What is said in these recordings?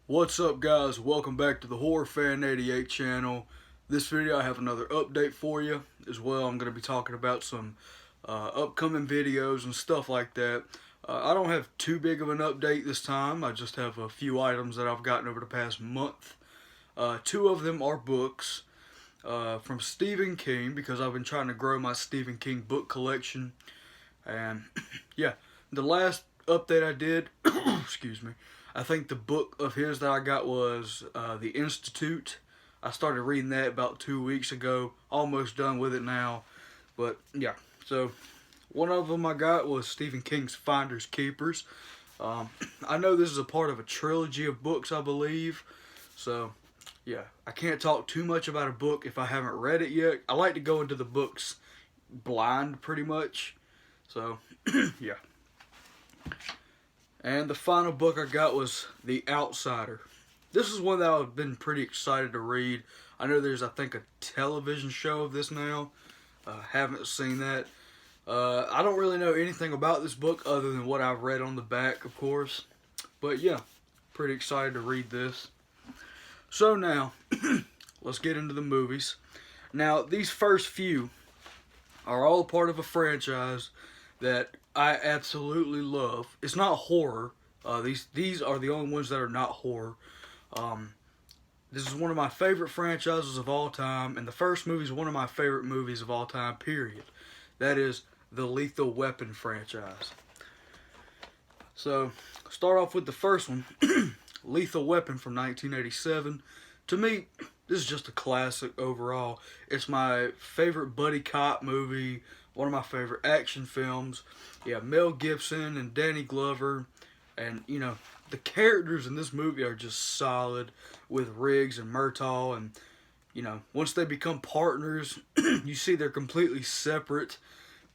What's up, guys? Welcome back to the Horror Fan 88 channel. This video I have another update for you as well. I'm going to be talking about some upcoming videos and stuff like that. I don't have too big of an update this time. I just have a few items that I've gotten over the past month. Two of them are books from Stephen King, because I've been trying to grow my Stephen King book collection. And yeah, the last update I did, excuse me, I think the book of his that I got was The Institute. I started reading that about 2 weeks ago. Almost done with it now. But yeah, so one of them I got was Stephen King's Finders Keepers. I know this is a part of a trilogy of books, I believe. So yeah, I can't talk too much about a book if I haven't read it yet. I like to go into the books blind pretty much. So yeah. And the final book I got was The Outsider. This is one that I've been pretty excited to read. I know there's, I think, a television show of this now. Haven't seen that. I don't really know anything about this book other than what I've read on the back, of course. But yeah, pretty excited to read this. So now, let's get into the movies. Now, these first few are all part of a franchise that I absolutely love. It's not horror. These are the only ones that are not horror. This is one of my favorite franchises of all time, and the first movie is one of my favorite movies of all time, period. That is the Lethal Weapon franchise. So, start off with the first one, Lethal Weapon from 1987. To me, this is just a classic overall. It's my favorite buddy cop movie, one of my favorite action films. Yeah, Mel Gibson and Danny Glover, and you know, the characters in this movie are just solid with Riggs and Murtaugh, and you know, once they become partners, you see they're completely separate,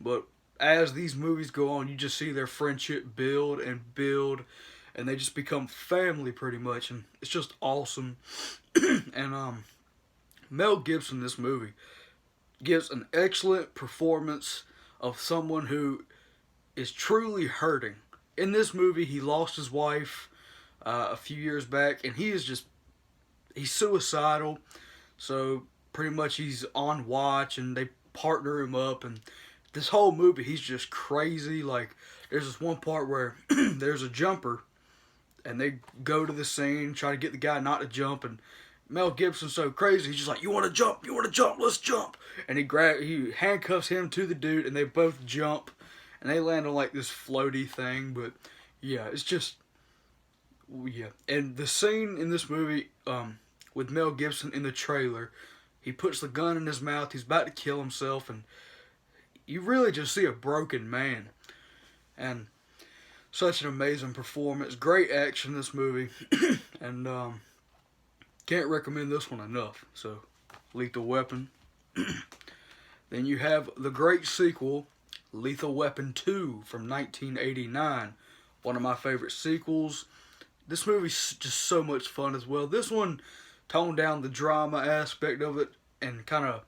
but as these movies go on, you just see their friendship build and build, and they just become family pretty much, and it's just awesome. And Mel Gibson in this movie gives an excellent performance of someone who is truly hurting. In this movie, he lost his wife a few years back, and he's suicidal. So pretty much he's on watch, and they partner him up, and this whole movie he's just crazy. Like, there's this one part where there's a jumper, and they go to the scene, try to get the guy not to jump, and Mel Gibson's so crazy, he's just like, you want to jump, let's jump. And he handcuffs him to the dude, and they both jump, and they land on like this floaty thing. But yeah, it's just, yeah. And the scene in this movie with Mel Gibson in the trailer, he puts the gun in his mouth, he's about to kill himself, and you really just see a broken man. And such an amazing performance, great action in this movie, and can't recommend this one enough. So, Lethal Weapon. Then you have the great sequel, Lethal Weapon 2 from 1989. One of my favorite sequels. This movie's just so much fun as well. This one toned down the drama aspect of it and kind of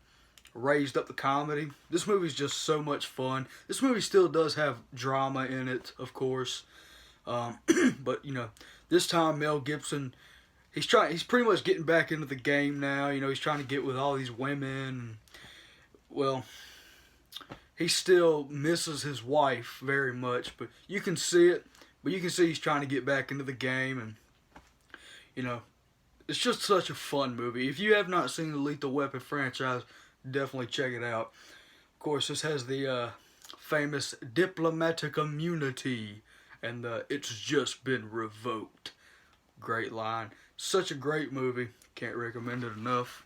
raised up the comedy. This movie's just so much fun. This movie still does have drama in it, of course. But, you know, this time Mel Gibson, he's pretty much getting back into the game now. You know, he's trying to get with all these women. Well, he still misses his wife very much, but you can see it. But you can see he's trying to get back into the game, and you know, it's just such a fun movie. If you have not seen the Lethal Weapon franchise, definitely check it out. Of course, this has the famous diplomatic immunity, and it's just been revoked. Great line. Such a great movie. Can't recommend it enough.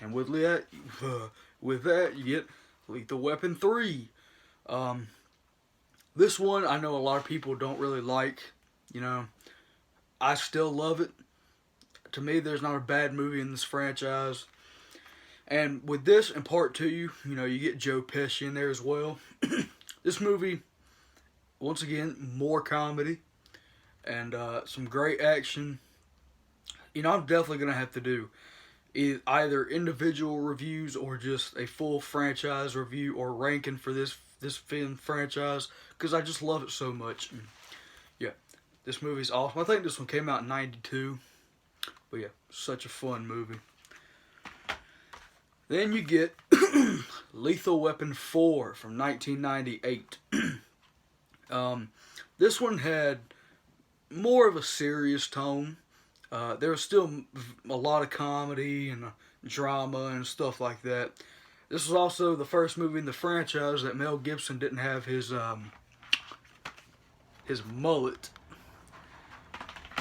And with that, you get Lethal Weapon 3. This one, I know a lot of people don't really like. You know, I still love it. To me, there's not a bad movie in this franchise. And with this and part 2, you know, you get Joe Pesci in there as well. This movie, once again, more comedy and some great action. You know, I'm definitely going to have to do either individual reviews or just a full franchise review or ranking for this film franchise, because I just love it so much. And yeah, This movie's awesome. I think this one came out in '92. But yeah, such a fun movie. Then you get Lethal Weapon 4 from 1998. This one had more of a serious tone. There was still a lot of comedy and drama and stuff like that. This was also the first movie in the franchise that Mel Gibson didn't have his mullet.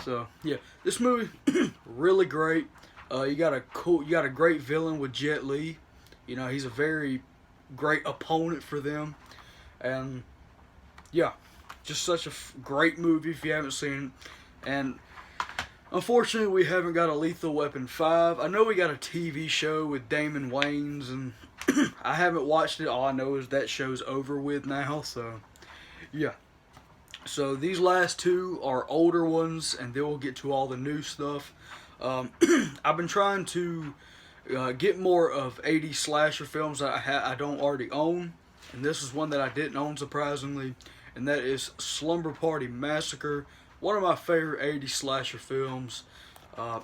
So yeah, this movie really great. You got a great villain with Jet Li. You know, he's a very great opponent for them, and yeah, just such a great movie if you haven't seen it. And unfortunately, we haven't got a Lethal Weapon 5. I know we got a TV show with Damon Wayans, and I haven't watched it. All I know is that show's over with now, so yeah. So these last two are older ones, and then we'll get to all the new stuff. I've been trying to get more of 80s slasher films that I don't already own, and this is one that I didn't own, surprisingly, and that is Slumber Party Massacre, one of my favorite 80s slasher films.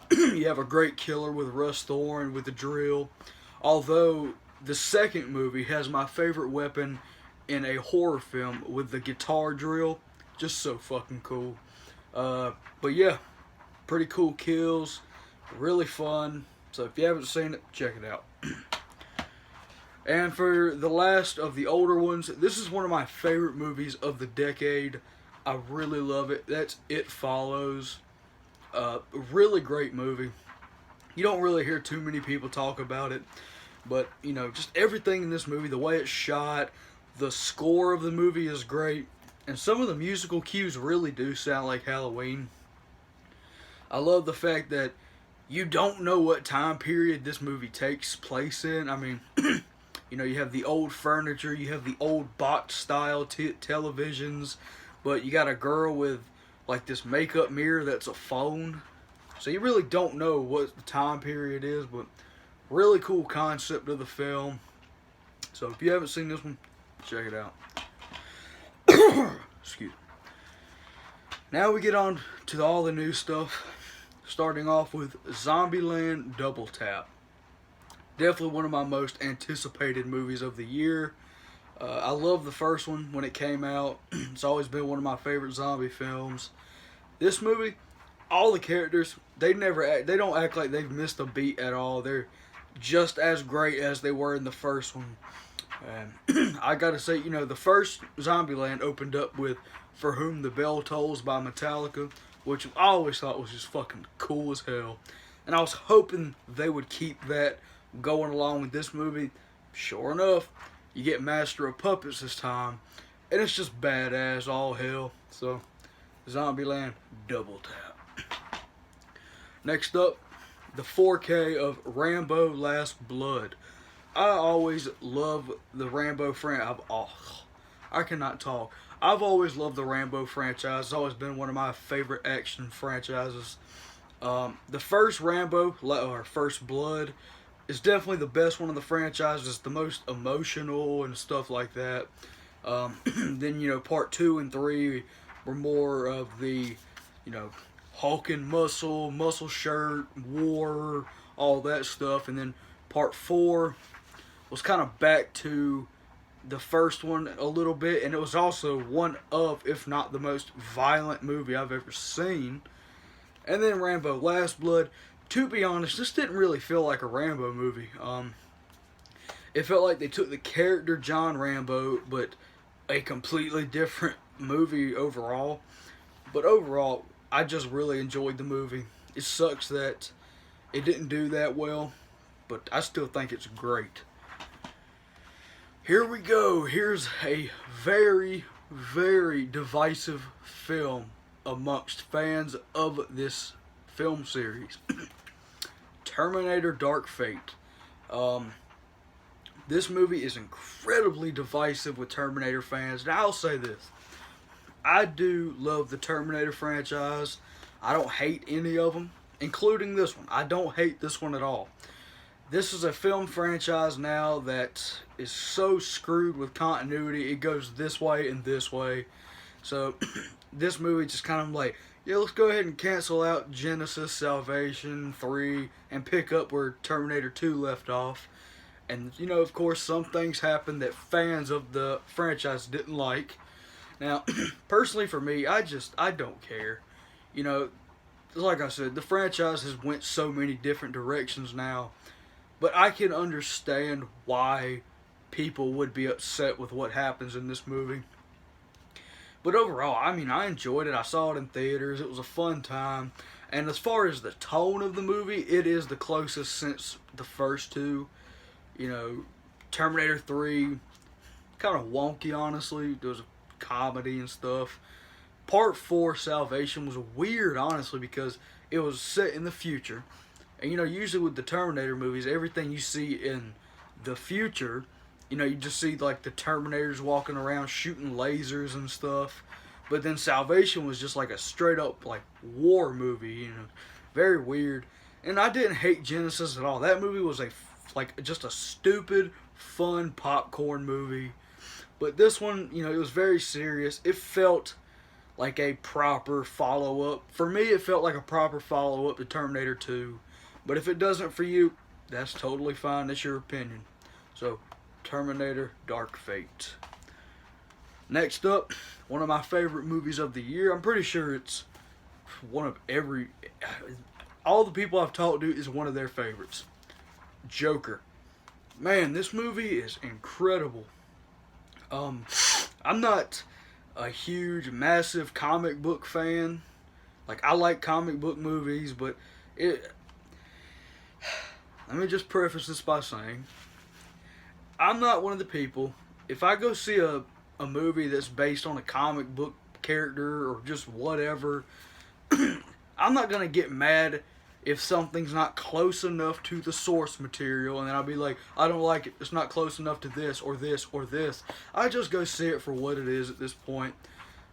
You have a great killer with Russ Thorn with the drill, although the second movie has my favorite weapon in a horror film with the guitar drill. Just so fucking cool. But yeah, pretty cool kills, really fun. So if you haven't seen it, check it out. And for the last of the older ones, this is one of my favorite movies of the decade. I really love it. That's It Follows. Really great movie. You don't really hear too many people talk about it, but you know, just everything in this movie, the way it's shot, the score of the movie is great. And some of the musical cues really do sound like Halloween. I love the fact that you don't know what time period this movie takes place in. I mean, you know, you have the old furniture, you have the old box style televisions, but you got a girl with like this makeup mirror that's a phone. So you really don't know what the time period is, but really cool concept of the film. So if you haven't seen this one, check it out. Excuse me. Now we get on to all the new stuff, starting off with Zombieland Double Tap. Definitely one of my most anticipated movies of the year. I love the first one when it came out. It's always been one of my favorite zombie films. This movie, all the characters, they don't act like they've missed a beat at all. They're just as great as they were in the first one. And I gotta say, you know, the first Zombieland opened up with For Whom the Bell Tolls by Metallica, which I always thought was just fucking cool as hell. And I was hoping they would keep that going along with this movie. Sure enough, you get Master of Puppets this time, and it's just badass all hell. So, Zombieland Double Tap. Next up, the 4K of Rambo Last Blood. I always love the Rambo franchise. I cannot talk. I've always loved the Rambo franchise. It's always been one of my favorite action franchises. The first Rambo, or First Blood, is definitely the best one of the franchises. It's the most emotional and stuff like that. Then, you know, part 2 and 3 were more of the, you know, Hulk and muscle shirt, war, all that stuff. And then part 4 was kind of back to the first one a little bit, and it was also one of, if not the most violent movie I've ever seen. And then Rambo Last Blood, to be honest, this didn't really feel like a Rambo movie. It felt like they took the character John Rambo, but a completely different movie overall. But overall, I just really enjoyed the movie. It sucks that it didn't do that well, but I still think it's great. Here we go. Here's a very, very divisive film amongst fans of this film series. Terminator Dark Fate. This movie is incredibly divisive with Terminator fans. And I'll say this. I do love the Terminator franchise. I don't hate any of them, including this one. I don't hate this one at all. This is a film franchise now that is so screwed with continuity. It goes this way and this way. So, this movie just kind of like, yeah, let's go ahead and cancel out Genesis, Salvation, 3, and pick up where Terminator 2 left off. And, you know, of course, some things happened that fans of the franchise didn't like. Now, personally for me, I don't care. You know, like I said, the franchise has went so many different directions now. But I can understand why people would be upset with what happens in this movie. But overall, I mean, I enjoyed it. I saw it in theaters. It was a fun time. And as far as the tone of the movie, it is the closest since the first two. You know, Terminator 3, kind of wonky, honestly. There was a comedy and stuff. Part 4, Salvation, was weird, honestly, because it was set in the future. And, you know, usually with the Terminator movies, everything you see in the future, you know, you just see, like, the Terminators walking around shooting lasers and stuff. But then Salvation was just, like, a straight-up, like, war movie, you know. Very weird. And I didn't hate Genesis at all. That movie was, just a stupid, fun popcorn movie. But this one, you know, it was very serious. It felt like a proper follow-up. For me, it felt like a proper follow-up to Terminator 2. But if it doesn't for you, that's totally fine. That's your opinion. So, Terminator Dark Fate. Next up, one of my favorite movies of the year. I'm pretty sure it's one of all the people I've talked to is one of their favorites. Joker. Man, this movie is incredible. I'm not a huge, massive comic book fan. Like, I like comic book movies, but let me just preface this by saying, I'm not one of the people, if I go see a movie that's based on a comic book character or just whatever, I'm not going to get mad if something's not close enough to the source material, and then I'll be like, I don't like it, it's not close enough to this or this or this. I just go see it for what it is at this point.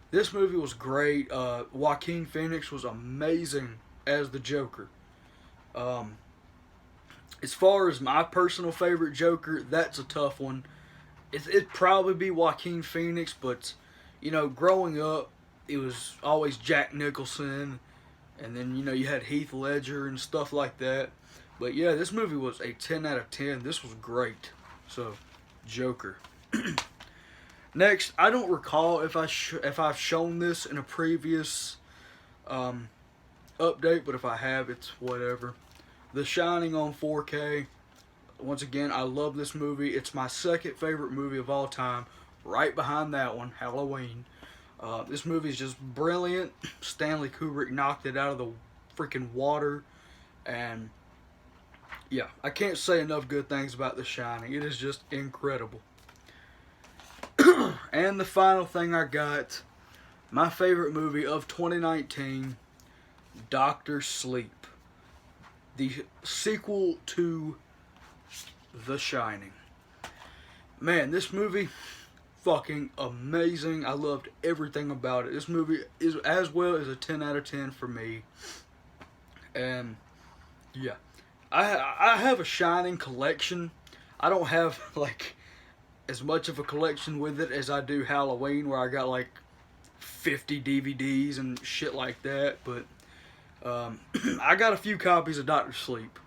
This movie was great. Joaquin Phoenix was amazing as the Joker. As far as my personal favorite Joker, that's a tough one. It'd probably be Joaquin Phoenix, but, you know, growing up, it was always Jack Nicholson, and then, you know, you had Heath Ledger and stuff like that. But yeah, this movie was a 10 out of 10. This was great. So, Joker. Next, I don't recall if I've shown this in a previous update, but if I have, it's whatever. The Shining on 4K. Once again, I love this movie. It's my second favorite movie of all time, right behind that one, Halloween. This movie is just brilliant. Stanley Kubrick knocked it out of the freaking water. And, yeah, I can't say enough good things about The Shining. It is just incredible. And the final thing I got, my favorite movie of 2019, Doctor Sleep. The sequel to The Shining. Man, this movie, fucking amazing. I loved everything about it. This movie is as well as a 10 out of 10 for me. And, yeah. I have a Shining collection. I don't have, like, as much of a collection with it as I do Halloween, where I got, like, 50 DVDs and shit like that. But, I got a few copies of Doctor Sleep.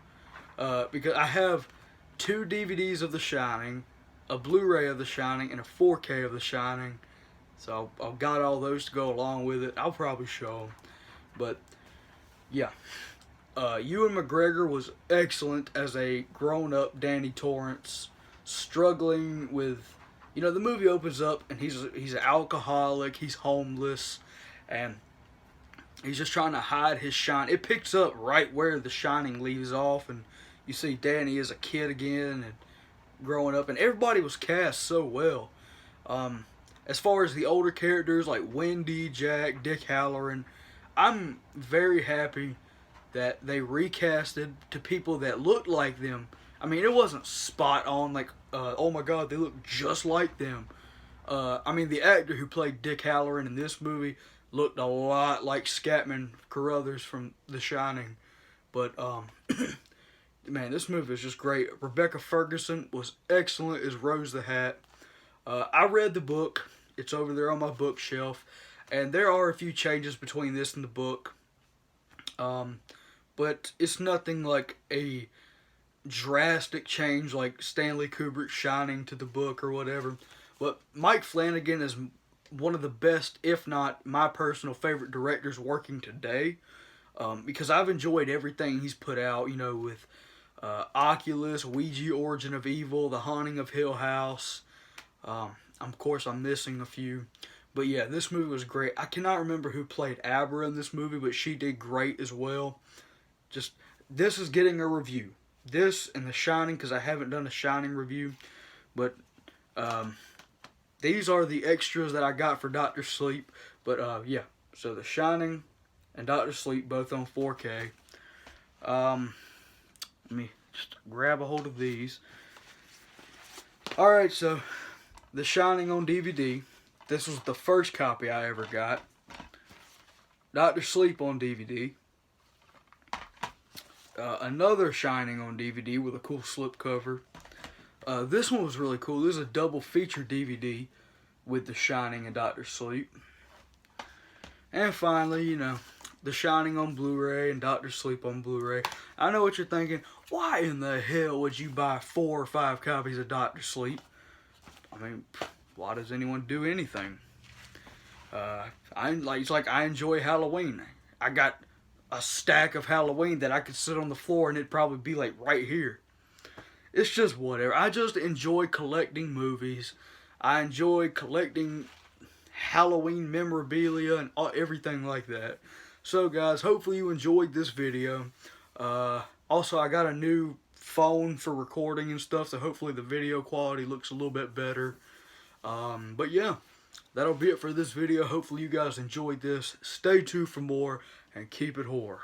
Because I have 2 DVDs of The Shining, a Blu-ray of The Shining, and a 4K of The Shining. So I've got all those to go along with it. I'll probably show them. But, yeah. Ewan McGregor was excellent as a grown-up Danny Torrance, struggling with... You know, the movie opens up, and he's an alcoholic, he's homeless, and he's just trying to hide his shine. It picks up right where The Shining leaves off, and you see Danny as a kid again, and growing up, and everybody was cast so well. As far as the older characters, like Wendy, Jack, Dick Halloran, I'm very happy that they recasted to people that looked like them. I mean, it wasn't spot on, like, oh my god, they look just like them. I mean, the actor who played Dick Halloran in this movie looked a lot like Scatman Carruthers from The Shining. But, man, this movie is just great. Rebecca Ferguson was excellent as Rose the Hat. I read the book. It's over there on my bookshelf. And there are a few changes between this and the book. But it's nothing like a drastic change like Stanley Kubrick's Shining to the book or whatever. But Mike Flanagan is one of the best, if not my personal favorite directors working today. Because I've enjoyed everything he's put out, you know, with Oculus, Ouija Origin of Evil, The Haunting of Hill House. Of course, I'm missing a few. But yeah, this movie was great. I cannot remember who played Abra in this movie, but she did great as well. Just, this is getting a review. This and The Shining, because I haven't done a Shining review. But these are the extras that I got for Dr. Sleep. But yeah, so The Shining and Dr. Sleep both on 4K. Let me just grab a hold of these. Alright, so The Shining on DVD. This was the first copy I ever got. Dr. Sleep on DVD. Another Shining on DVD with a cool slipcover. This one was really cool. This is a double feature DVD with The Shining and Dr. Sleep. And finally, you know, The Shining on Blu-ray and Dr. Sleep on Blu-ray. I know what you're thinking. Why in the hell would you buy 4 or 5 copies of Dr. Sleep? I mean, why does anyone do anything? It's like I enjoy Halloween. I got a stack of Halloween that I could sit on the floor and it'd probably be like right here. It's just whatever. I just enjoy collecting movies. I enjoy collecting Halloween memorabilia and everything like that. So guys, hopefully you enjoyed this video. Also, I got a new phone for recording and stuff, so hopefully the video quality looks a little bit better. But yeah, that'll be it for this video. Hopefully you guys enjoyed this. Stay tuned for more and keep it horror.